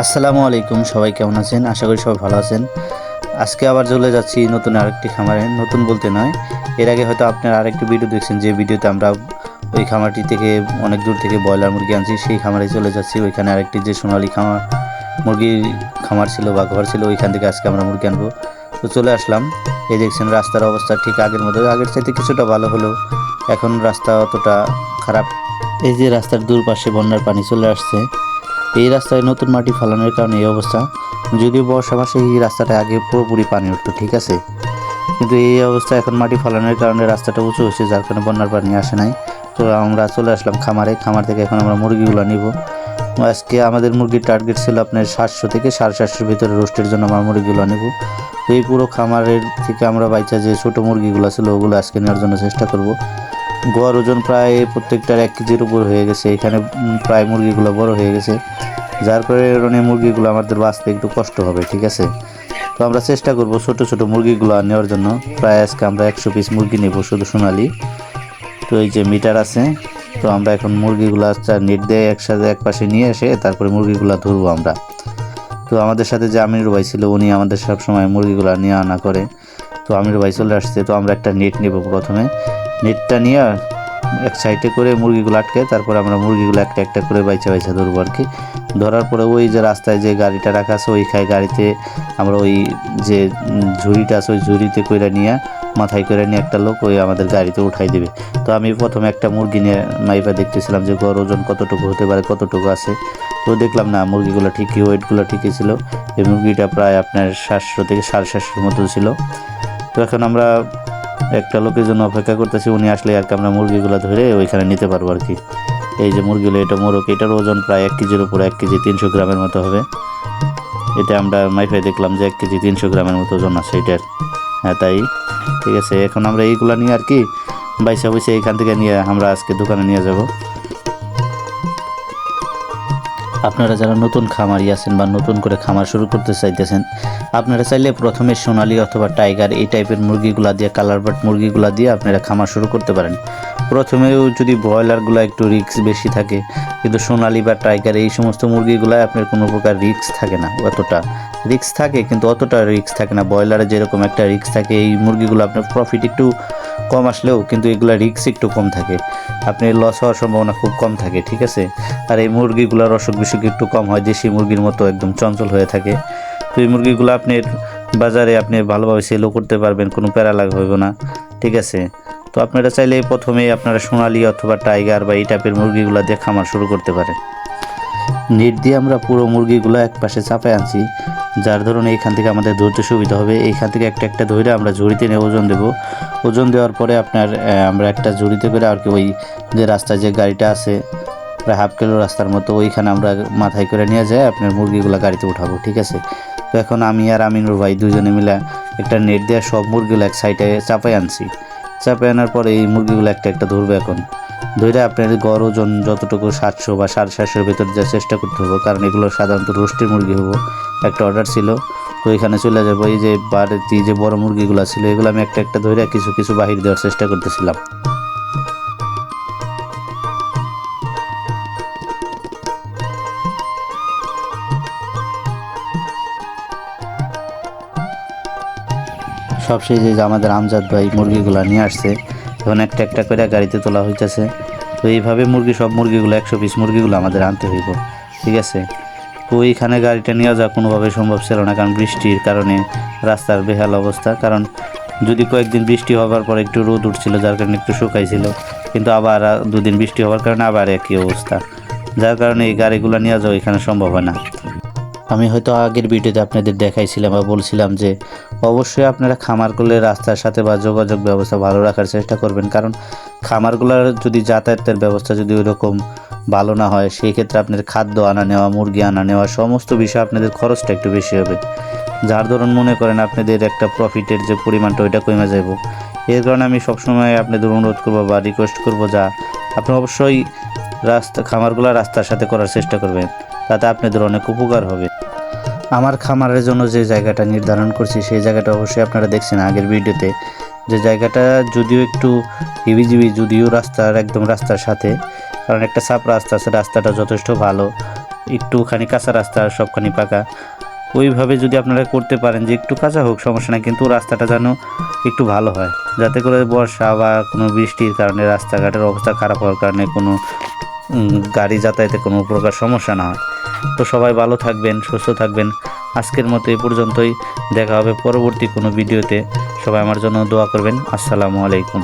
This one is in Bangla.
আসসালামু আলাইকুম, সবাই কেমন আছেন? আশা করি সবাই ভালো আছেন। আজকে আবার চলে যাচ্ছি নতুন আরেকটি খামারে। নতুন বলতে নয়, এর আগে হয়তো আপনারা আরেকটি ভিডিও দেখছেন, যে ভিডিওতে আমরা ওই খামারটি থেকে অনেক দূর থেকে ব্রয়লার মুরগি আনছি। সেই খামারে চলে যাচ্ছি। ওইখানে আরেকটি যে সোনালী মুরগির খামার ছিল বা ঘর ছিল, ওইখান থেকে আজকে আমরা মুরগি আনবো। তো চলে আসলাম। এই দেখছেন রাস্তার অবস্থা ঠিক আগের মতো, আগের চাইতে কিছুটা ভালো হলেও এখন রাস্তা অতটা খারাপ। এই যে রাস্তার দুপাশে বন্যার পানি চলে আসছে। এই রাস্তায় নতুন মাটি ফালানোর কারণে এই অবস্থা। যদিও বর্ষা মাসে এই রাস্তাটা আগে পুরোপুরি পানি উঠতো, ঠিক আছে, কিন্তু এই অবস্থা এখন মাটি ফালানোর কারণে রাস্তাটা উঁচু হয়েছে, যার কারণে বন্যার পানি আসে নাই। তো আমরা চলে আসলাম খামার থেকে এখন আমরা মুরগিগুলো নিব। আজকে আমাদের মুরগির টার্গেট ছিল আপনার 700 থেকে 750 ভিতরে রোস্টের জন্য আমরা মুরগিগুলো নেব। তো এই পুরো খামারের থেকে আমরা বাইচা যে ছোটো মুরগিগুলো ছিল ওগুলো আজকে নেওয়ার জন্য চেষ্টা করব। গড় ওজন প্রায় প্রত্যেকটার 1 কেজির উপর হয়ে গেছে। এখানে প্রায় মুরগিগুলো বড় হয়ে গেছে, যার কারণে মুরগিগুলো আমাদের বাঁচতে একটু কষ্ট হবে, ঠিক আছে। তো আমরা চেষ্টা করব ছোট ছোট মুরগিগুলো নেওয়ার জন্য। প্রায় আজকে আমরা 100 পিস মুরগি নেব, শুধু সোনালি। তো এই যে মিটার আছে, তো আমরা এখন মুরগিগুলো নেট দিয়ে একসাথে এক পাশে নিয়ে এসে তারপরে মুরগিগুলো ধরবো আমরা। তো আমাদের সাথে যে আমিনুর ভাই ছিল, উনি আমাদের সব সময় মুরগিগুলো নিয়ে আনা করে। তো আমিনুর ভাই চলে আসছে। তো আমরা একটা নেট নেব। প্রথমে নেটটা নিয়ে এক সাইডে করে মুরগিগুলো আটকে তারপর আমরা মুরগিগুলো একটা একটা করে বাইচা বাইচা ধরবো আর কি। ধরার পরে ওই যে রাস্তায় যে গাড়িটা রাখা আছে ওই গাড়িতে আমরা ওই যে ঝুড়িটা আছে ওই ঝুড়িতে করে নিয়ে মাথায় করে নিয়ে একটা লোক ওই আমাদের গাড়িতে উঠাই দেবে। তো আমি প্রথমে একটা মুরগি নিয়ে মাইপা দেখতেছিলাম যে গড় ওজন কতটুকু হতে পারে, কতটুকু আছে। তো দেখলাম না, মুরগিগুলো ঠিকই, ওয়েটগুলো ঠিকই ছিল। এই মুরগিটা প্রায় আপনার 700 থেকে 750 মতো ছিল। তো এখন আমরা একটা লোকের জন্য অপেক্ষা করতেছি, উনি আসলে আর কি আমরা মুরগিগুলো ধরে ওইখানে নিতে পারবো আর কি। এই যে মুরগিগুলো, এটা মোরগ, এটার ওজন প্রায় 1 কেজির উপরে, 1 কেজি 300 গ্রামের মতো হবে। এটা আমরা মাইফাই দেখলাম যে 1 কেজি 300 গ্রামের মতো ওজন আছে এটার। হ্যাঁ তাই, ঠিক আছে। এখন আমরা এইগুলো নিয়ে আর কি বাইসা বসে এইখান থেকে নিয়ে আমরা আজকে দোকানে নিয়ে যাব। আপনারা যারা নতুন খামারি আছেন বা নতুন করে খামার শুরু করতে চাইতেছেন, আপনারা চাইলে প্রথমে সোনালী অথবা টাইগার এই টাইপের মুরগিগুলা দিয়ে, কালার বাট মুরগিগুলা দিয়ে আপনারা খামার শুরু করতে পারেন। প্রথমেও যদি ব্রয়লারগুলো একটু রিস্ক বেশি থাকে, কিন্তু সোনালী বা টাইগার এই সমস্ত মুরগিগুলায় আপনার কোনো প্রকার রিস্ক থাকে না। অতটা রিস্ক থাকে কিন্তু অতটা রিস্ক থাকে না। ব্রয়লারে যেরকম একটা রিস্ক থাকে, এই মুরগিগুলো আপনার প্রফিট একটু কম আসলেও কিন্তু এগুলো রিস্ক একটু কম থাকে, আপনি লস হওয়ার সম্ভাবনা খুব কম থাকে, ঠিক আছে। আর এই মুরগিগুলোর অসুখ বিসুখ একটু কম হয়, দেশি মুরগির মতো একদম চঞ্চল হয়ে থাকে। তো এই মুরগিগুলো আপনার বাজারে আপনি ভালোভাবে সেলও করতে পারবেন, কোনো প্যারা হবে না, ঠিক আছে। তো আপনারা চাইলে প্রথমে আপনারা সোনালী অথবা টাইগার বা এই টাইপের মুরগিগুলো দিয়ে খামার শুরু করতে পারেন। নেট দিয়ে আমরা পুরো মুরগিগুলো এক পাশে চাপায় আনছি, যার ধরুন এইখান থেকে আমাদের ধরতে সুবিধা হবে। এইখান থেকে একটা একটা ধরে আমরা ঝুড়িতে নিয়ে ওজন দেব। ওজন দেওয়ার পরে আপনার আমরা একটা ঝুড়িতে করে আর কি ওই যে রাস্তায় যে গাড়িটা আছে প্রায় 1/2 কিলো রাস্তার মতো, ওইখানে আমরা মাথায় করে নিয়ে যাই আপনার মুরগিগুলো গাড়িতে উঠাবো, ঠিক আছে। তো এখন আমি আর আমিনুর ভাই দুজনে মিলে একটা নেট দিয়ে সব মুরগিগুলো এক সাইডে চাপায় আনছি। চাপায় আনার পরে এই মুরগিগুলো একটা একটা ধরবে। এখন ধরে আপনার গড় ওজন যতটুকু 700 বা 750-এর ভেতর যাওয়ার চেষ্টা করতে হবে, কারণ এগুলো সাধারণত রোস্টের মুরগি হবো। একটা অর্ডার ছিল, তো এখানে চলে যাবো। এই যে বাড়িতে যে বড় মুরগিগুলো ছিল এগুলো আমি একটা একটা ধরে কিছু কিছু বাহির দেওয়ার চেষ্টা করতেছিলাম। সবশেষে যে আমাদের আমজাদ ভাই মুরগিগুলো নিয়ে আসছে, এখন একটা একটা করে গাড়িতে তোলা হইতেছে। তো এইভাবে সব মুরগিগুলো 100 পিস মুরগিগুলো আমাদের আনতে হইব, ঠিক আছে। তো ওইখানে গাড়িটা নিয়ে যাওয়া কোনোভাবে সম্ভব ছিল না, কারণ বৃষ্টির কারণে রাস্তার বেহাল অবস্থা। কারণ যদি কয়েকদিন বৃষ্টি হওয়ার পর একটু রোদ উঠছিল, যার কারণে একটু শুকাইছিল, কিন্তু আবার 2 দিন বৃষ্টি হওয়ার কারণে আবার একই অবস্থা, যার কারণে এই গাড়িগুলো নিয়ে যাওয়া এখানে সম্ভব হয় না। আমি হয়তো আগের ভিডিওতে আপনাদের দেখাইছিলাম বা বলছিলাম যে অবশ্যই আপনারা খামার করলে রাস্তার সাথে বা যোগাযোগ ব্যবস্থা ভালো রাখার চেষ্টা করবেন, কারণ খামারগুলোর যদি যাতায়াতের ব্যবস্থা যদি ওইরকম ভালো না হয়, সেই ক্ষেত্রে আপনাদের খাদ্য আনা নেওয়া, মুরগি আনা নেওয়া সমস্ত বিষয়ে আপনাদের খরচটা একটু বেশি হবে। যার ধরুন মনে করেন আপনাদের একটা প্রফিটের যে পরিমাণটা ওইটা কমে যাব। এর কারণে আমি সবসময় আপনাদের অনুরোধ করবো বা রিকোয়েস্ট করবো যা আপনি অবশ্যই খামারগুলো রাস্তার সাথে করার চেষ্টা করবেন, তাতে আপনাদের অনেক উপকার হবে। আমার খামারের জন্য যে জায়গাটা নির্ধারণ করছি সেই জায়গাটা অবশ্যই আপনারা দেখছেন আগের ভিডিওতে, যে জায়গাটা যদিও একটু হিবিজিবি, যদিও রাস্তার একদম রাস্তার সাথে, কারণ একটা সাপ রাস্তা আছে, রাস্তাটা যথেষ্ট ভালো। একটুখানি কাঁচা রাস্তা সবখানি পাকা, ওইভাবে যদি আপনারা করতে পারেন যে একটু কাঁচা হোক সমস্যা না, কিন্তু রাস্তাটা যেন একটু ভালো হয়, যাতে করে বর্ষা বা কোনো বৃষ্টির কারণে রাস্তাঘাটের অবস্থা খারাপ হওয়ার কারণে কোনো গাড়ি যাতায়াতে কোনো প্রকার সমস্যা না হয়। তো সবাই ভালো থাকবেন, সুস্থ থাকবেন। আজকের মতো এই পর্যন্তই, দেখা হবে পরবর্তী কোনো ভিডিওতে। সবাই আমার জন্য দোয়া করবেন। আসসালামু আলাইকুম।